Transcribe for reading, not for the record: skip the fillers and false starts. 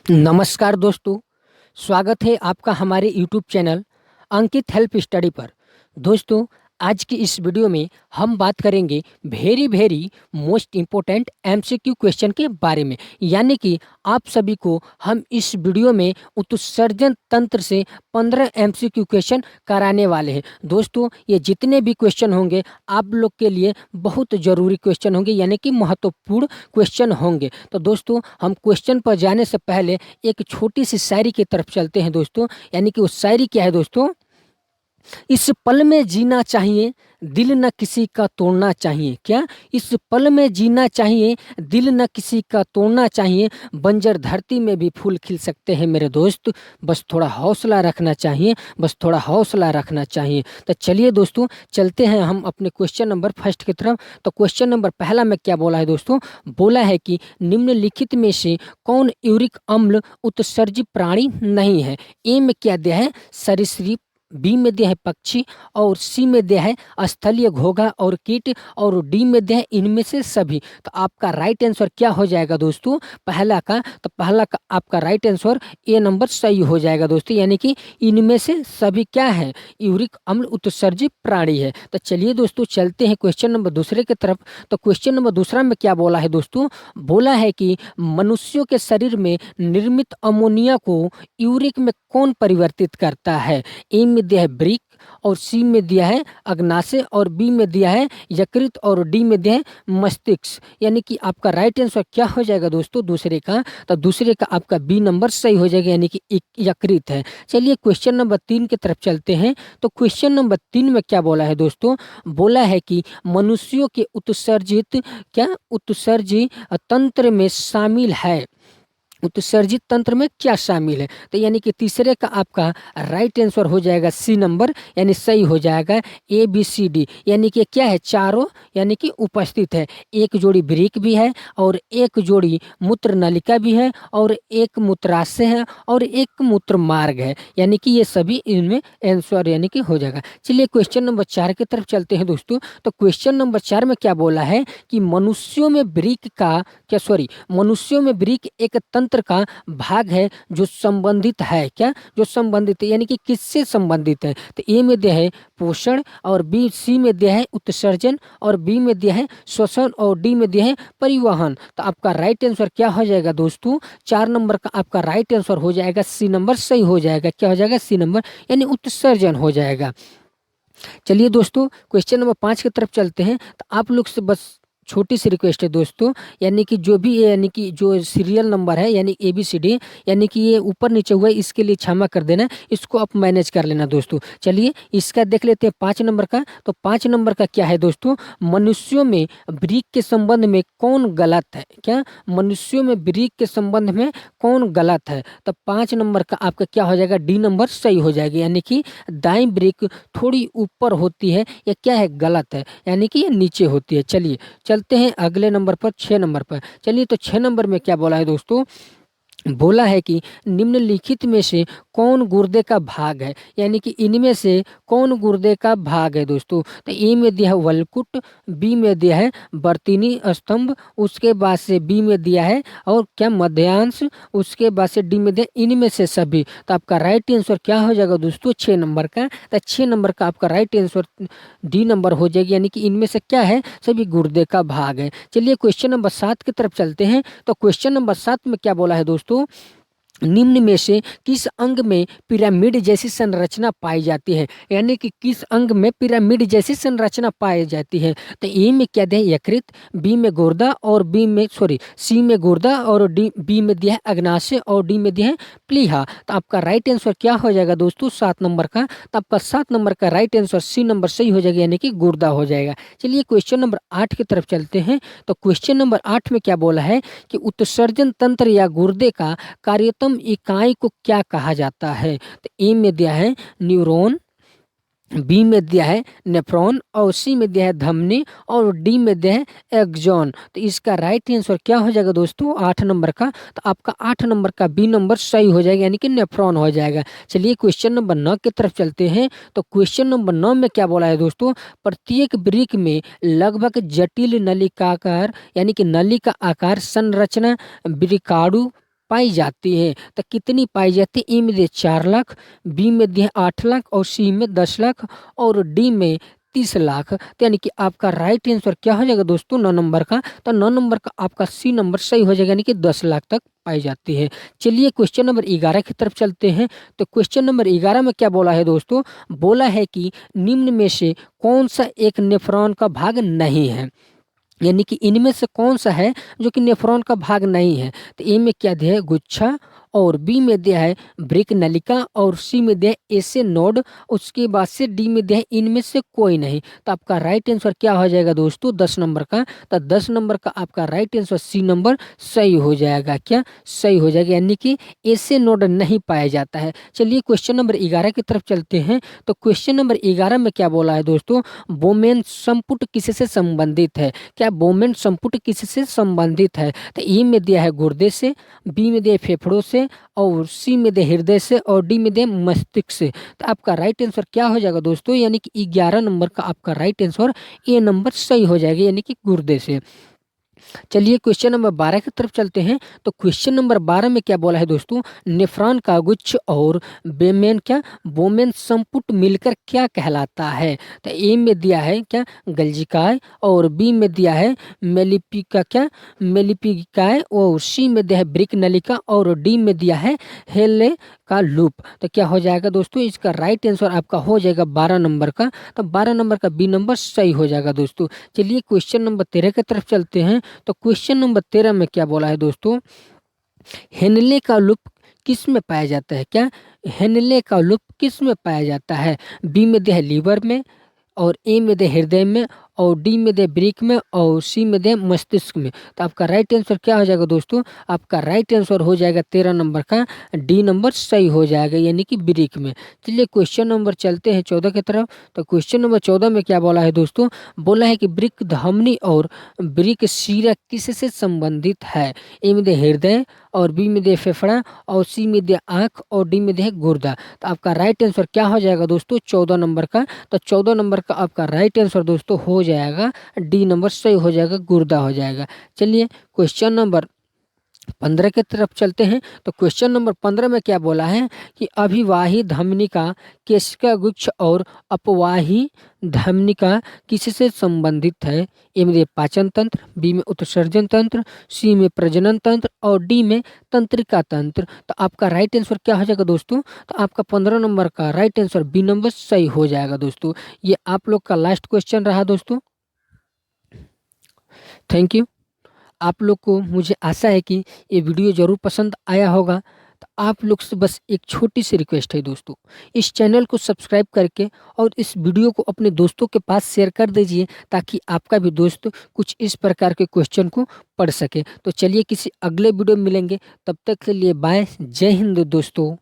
नमस्कार दोस्तों, स्वागत है आपका हमारे यूट्यूब चैनल अंकित हेल्प स्टडी पर। दोस्तों, आज की इस वीडियो में हम बात करेंगे very very most important MCQ question के बारे में। यानी कि आप सभी को हम इस वीडियो में उत्सर्जन तंत्र से 15 एमसीक्यू क्वेश्चन कराने वाले हैं। दोस्तों, ये जितने भी क्वेश्चन होंगे आप लोग के लिए बहुत ज़रूरी क्वेश्चन होंगे, यानी कि महत्वपूर्ण क्वेश्चन होंगे। तो दोस्तों, हम क्वेश्चन पर जाने से पहले एक छोटी सी शायरी की तरफ चलते हैं दोस्तों। यानी कि वो शायरी क्या है दोस्तों? इस पल में जीना चाहिए, दिल न किसी का तोड़ना चाहिए। क्या? इस पल में जीना चाहिए, दिल न किसी का तोड़ना चाहिए। बंजर धरती में भी फूल खिल सकते हैं मेरे दोस्त, बस थोड़ा हौसला रखना चाहिए, बस थोड़ा हौसला रखना चाहिए। तो चलिए दोस्तों, चलते हैं हम अपने क्वेश्चन नंबर फर्स्ट की तरफ। तो क्वेश्चन नंबर पहला में क्या बोला है दोस्तों? बोला है कि निम्नलिखित में से कौन यूरिक अम्ल उत्सर्जित प्राणी नहीं है? ए में क्या दिया है? सरीसृप, बी में दिया है पक्षी, और सी में दिया है स्थलीय घोंघा और कीट, और डी में दिया है इनमें से सभी। तो आपका राइट आंसर क्या हो जाएगा दोस्तों? पहला का, तो पहला का आपका राइट आंसर ए नंबर सही हो जाएगा दोस्तों। यानी कि इनमें से सभी क्या है? यूरिक अम्ल उत्सर्जित प्राणी है। तो चलिए दोस्तों, चलते हैं क्वेश्चन नंबर दूसरे की तरफ। तो क्वेश्चन नंबर दूसरा में क्या बोला है दोस्तों? बोला है कि मनुष्यों के शरीर में निर्मित अमोनिया को यूरिक में कौन परिवर्तित करता है? ए में दिया है ब्रिक, और सी में दिया है अग्नाशय, और बी में दिया है यकृत, और डी में दिया है मस्तिष्क। यानी कि आपका राइट आंसर क्या हो जाएगा दोस्तों दूसरे का? तो दूसरे का आपका बी नंबर सही हो जाएगा, यानी कि यकृत है। चलिए क्वेश्चन नंबर 3 की तरफ चलते हैं। तो क्वेश्चन नंबर 3 में क्या बोला है दोस्तों? बोला है कि मनुष्यों के उत्सर्जित तंत्र में शामिल है। उत्सर्जित तंत्र में क्या शामिल है? तो यानी कि तीसरे का आपका राइट आंसर हो जाएगा सी नंबर, यानी सही हो जाएगा ए बी सी डी। यानी कि क्या है? चारों यानी कि उपस्थित है। एक जोड़ी ब्रेक भी है, और एक जोड़ी मूत्र नलिका भी है, और एक मूत्राशय है, और एक मूत्र मार्ग है। यानी कि ये सभी इनमें आंसर यानी कि हो जाएगा। चलिए क्वेश्चन नंबर 4 की तरफ चलते हैं दोस्तों। तो क्वेश्चन नंबर 4 में क्या बोला है कि मनुष्यों में ब्रेक का मनुष्यों में ब्रेक एक तंत्र का भाग है जो संबंधित है। क्या? जो संबंधित है, यानी कि किससे संबंधित है? तो ए में दिया है पोषण, और बी सी में दिया है उत्सर्जन, और बी में दिया है श्वसन, और डी में दिया है परिवहन। तो आपका राइट आंसर क्या हो जाएगा दोस्तों? 4 नंबर का आपका राइट आंसर हो जाएगा सी नंबर सही हो जाएगा। क्या हो जाएगा? सी नंबर, यानी उत्सर्जन हो जाएगा। चलिए दोस्तों, क्वेश्चन नंबर 5 की तरफ चलते हैं। तो आप लोग से बस छोटी सी रिक्वेस्ट है दोस्तों, यानी कि जो सीरियल नंबर है, यानी ए बी सी डी, यानी कि ये ऊपर नीचे हुआ है, इसके लिए क्षमा कर देना, इसको आप मैनेज कर लेना दोस्तों। चलिए इसका देख लेते हैं 5 नंबर का। तो 5 नंबर का क्या है दोस्तों? मनुष्यों में ब्रीक के संबंध में कौन गलत है? क्या? मनुष्यों में ब्रीक के संबंध में कौन गलत है? तो 5 नंबर का आपका क्या हो जाएगा? डी नंबर सही हो जाएगा। यानी कि दाएं ब्रेक थोड़ी ऊपर होती है, या क्या है? गलत है, यानी कि ये नीचे होती है। चलिए चलते हैं अगले नंबर पर, 6 नंबर पर। चलिए, तो 6 नंबर में क्या बोला है दोस्तों? बोला है कि निम्नलिखित में से कौन गुर्दे का भाग है? यानी कि इनमें से कौन गुर्दे का भाग है दोस्तों? तो ए में दिया है वलकुट, बी में दिया है बर्तीनी स्तंभ, उसके बाद से बी में दिया है और क्या मध्यांश, उसके बाद से डी में दिया इनमें से सभी। तो आपका राइट आंसर क्या हो जाएगा दोस्तों? 6 नंबर का। तो 6 नंबर का आपका राइट आंसर डी नंबर हो जाएगी, यानी कि इनमें से क्या है? सभी गुर्दे का भाग है। चलिए क्वेश्चन नंबर 7 की तरफ चलते हैं। तो क्वेश्चन नंबर 7 में क्या बोला है दोस्तों? निम्न में से किस अंग में पिरामिड जैसी संरचना पाई जाती है? यानी कि किस अंग में पिरामिड जैसी संरचना पाई जाती है? तो ए में क्या दिया है? यकृत, बी में गुर्दा, और सी में गुर्दा, और डी बी में दिया है अग्नाशय, और डी में दिया है प्लीहा। तो आपका राइट आंसर क्या हो जाएगा दोस्तों? 7 नंबर का। तो आपका 7 नंबर का राइट आंसर सी नंबर सही हो जाएगा, यानी कि गुर्दा हो जाएगा। चलिए क्वेश्चन नंबर 8 की तरफ चलते हैं। तो क्वेश्चन नंबर 8 में क्या बोला है कि उत्सर्जन तंत्र या गुर्दे का कार्यतम इकाई को क्या कहा जाता है? तो ए में दिया है न्यूरॉन, बी में दिया है नेफ्रॉन, और सी में दिया है धमनी, और डी में दिया है एक्सॉन। तो इसका राइट आंसर क्या हो जाएगा दोस्तों 8 नंबर का? तो आपका 8 नंबर का बी नंबर सही हो जाएगा, यानी कि नेफ्रॉन हो जाएगा। चलिए क्वेश्चन नंबर 9 की तरफ चलते हैं। तो क्वेश्चन नंबर 9 में क्या बोला है दोस्तों? प्रत्येक वृक्क में लगभग जटिल नलिकाकार, यानी कि नली का आकार संरचना वृक्काणु पाई जाती है। तो कितनी पाई जाती है? ए में दिया 4 लाख, बी में दिया 8 लाख और सी में 10 लाख और डी में 30 लाख। तो यानी कि आपका राइट आंसर क्या हो जाएगा दोस्तों 9 नंबर का? तो 9 नंबर का आपका सी नंबर सही हो जाएगा, यानी कि 10 लाख तक पाई जाती है। चलिए क्वेश्चन नंबर 11 की तरफ चलते हैं। तो क्वेश्चन नंबर 11 में क्या बोला है दोस्तों? बोला है कि निम्न में से कौन सा एक नेफ्रॉन का भाग नहीं है, यानी कि इनमें से कौन सा है जो कि नेफ्रॉन का भाग नहीं है। तो ए में क्या दिया है? गुच्छा, और बी में दिया है ब्रिक नलिका, और सी में दिया है एसे नोड, उसके बाद से डी में दिया है इनमें से कोई नहीं। तो आपका राइट आंसर क्या हो जाएगा दोस्तों 10 नंबर का? तो 10 नंबर का आपका राइट आंसर सी नंबर सही हो जाएगा। क्या सही हो जाएगा? यानी कि एसे नोड नहीं पाया जाता है। चलिए क्वेश्चन नंबर 11 की तरफ चलते हैं। तो क्वेश्चन नंबर 11 में क्या बोला है दोस्तों? बोमेन संपुट किससे संबंधित है? क्या बोमेन संपुट किससे संबंधित है? तो ए में दिया है गुर्दे से, बी में दिया है फेफड़ों से, और सी में दिया हृदय से, और डी में दिया मस्तिष्क से। तो आपका राइट आंसर क्या हो जाएगा दोस्तों? यानी कि 11 नंबर का आपका राइट आंसर ए नंबर सही हो जाएगा, यानी कि गुर्दे से। चलिए क्वेश्चन नंबर 12 की तरफ चलते हैं। तो क्वेश्चन नंबर 12 में क्या बोला है दोस्तों? नेफ्रॉन का गुच्छ और बोमेन संपुट मिलकर क्या कहलाता है? तो ए में दिया है क्या? गल्जिकाय, और बी में दिया है मेलिपिकाय, और सी में दिया है ब्रिक नलिका, और डी में दिया है हेले का लूप। तो क्या हो जाएगा दोस्तों? इसका राइट आंसर आपका हो जाएगा 12 नंबर का। तो 12 नंबर का बी नंबर सही हो जाएगा दोस्तों। चलिए क्वेश्चन नंबर 13 की तरफ चलते हैं। तो क्वेश्चन नंबर 13 में क्या बोला है दोस्तों? हेनले का लूप किस में पाया जाता है? क्या हेनले का लूप किस में पाया जाता है? बी में दिया है लीवर में, और ए में दे हृदय में, और डी में दे ब्रिक में, और सी में दे मस्तिष्क में। तो आपका राइट आंसर क्या हो जाएगा दोस्तों? आपका राइट आंसर हो जाएगा 13 नंबर का डी नंबर सही हो जाएगा, यानी कि ब्रिक में। चलिए क्वेश्चन नंबर चलते हैं 14 की तरफ। तो क्वेश्चन नंबर 14 में क्या बोला है दोस्तों? बोला है कि ब्रिक धमनी और ब्रिक शिरा किससे संबंधित है? ए में दे हृदय, और बी में दे फेफड़ा, और सी में दे आँख, और डी में दे गुर्दा। तो आपका राइट आंसर क्या हो जाएगा दोस्तों 14 नंबर का? तो 14 नंबर का आपका राइट आंसर दोस्तों हो जाएगा डी नंबर सही हो जाएगा, गुर्दा हो जाएगा। चलिए क्वेश्चन नंबर 15 की तरफ चलते हैं। तो क्वेश्चन नंबर 15 में क्या बोला है कि अभिवाही धमनिका केशिका गुच्छ और अपवाही धमनिका किससे संबंधित है? ए में पाचन तंत्र, बी में उत्सर्जन तंत्र, सी में प्रजनन तंत्र, और डी में तंत्रिका तंत्र। तो आपका राइट आंसर क्या हो जाएगा दोस्तों? तो आपका 15 नंबर का राइट आंसर बी नंबर सही हो जाएगा दोस्तों। ये आप लोग का लास्ट क्वेश्चन रहा दोस्तों। Thank you. आप लोग को मुझे आशा है कि ये वीडियो ज़रूर पसंद आया होगा। तो आप लोग से बस एक छोटी सी रिक्वेस्ट है दोस्तों, इस चैनल को सब्सक्राइब करके और इस वीडियो को अपने दोस्तों के पास शेयर कर दीजिए, ताकि आपका भी दोस्त कुछ इस प्रकार के क्वेश्चन को पढ़ सके। तो चलिए किसी अगले वीडियो में मिलेंगे, तब तक के लिए बाय। जय हिंद दोस्तों।